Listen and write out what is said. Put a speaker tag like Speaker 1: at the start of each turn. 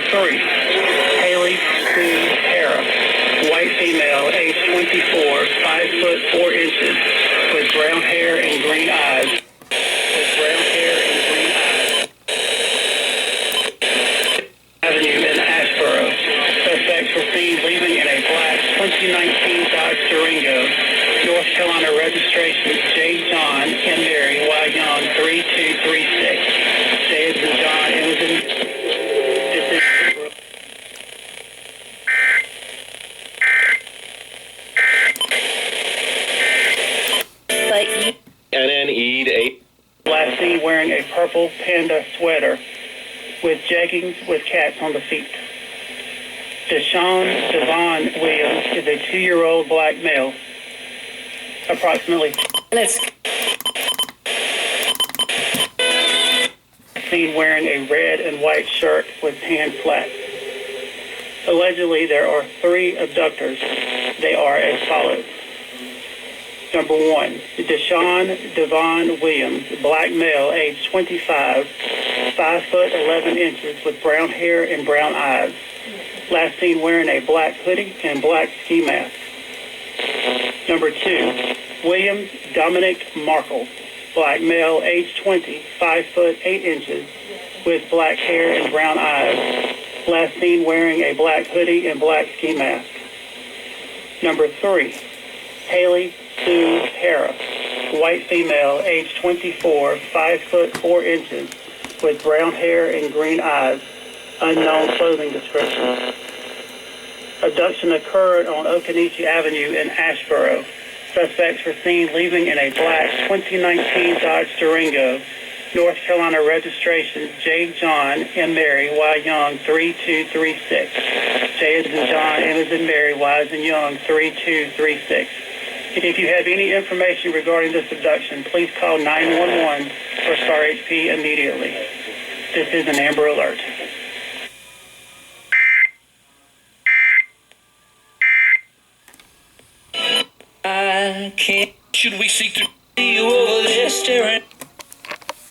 Speaker 1: 3, Haley Sue Hara, white female, age 24, 5 foot 4 inches, with brown hair and green eyes. Avenue in Ashboro. Suspects were seen leaving in a black 2019 Dodge Durango. North Carolina registration, J. John and Mary Y. Young, 3236. J. as in John, and was in last seen wearing a purple panda sweater with jeggings with cats on the feet. Deshaun Devon Williams is a 2-year-old black male, approximately seen wearing a red and white shirt with tan slacks. Allegedly, there are 3 abductors. They are as follows. Number 1, Deshaun Devon Williams, black male, age 25, 5 foot 11 inches, with brown hair and brown eyes. Last seen wearing a black hoodie and black ski mask. Number 2, Williams Dominic Markle, black male, age 20, 5 foot 8 inches, with black hair and brown eyes. Last seen wearing a black hoodie and black ski mask. Number 3, Haley Sue Hara, white female, age 24, 5 foot 4 inches, with brown hair and green eyes. Unknown clothing description. Abduction occurred on Occoneechee Avenue in Ashboro. Suspects were seen leaving in a black 2019 Dodge Durango. North Carolina registration, J. John and Mary Y. Young, 3236. J. as in John, M. as in Mary, Y. as in Young, 3236. If you have any information regarding this abduction, please call 911 or STAR HP immediately. This is an Amber Alert.
Speaker 2: I can't. Should we seek to see you over there staring?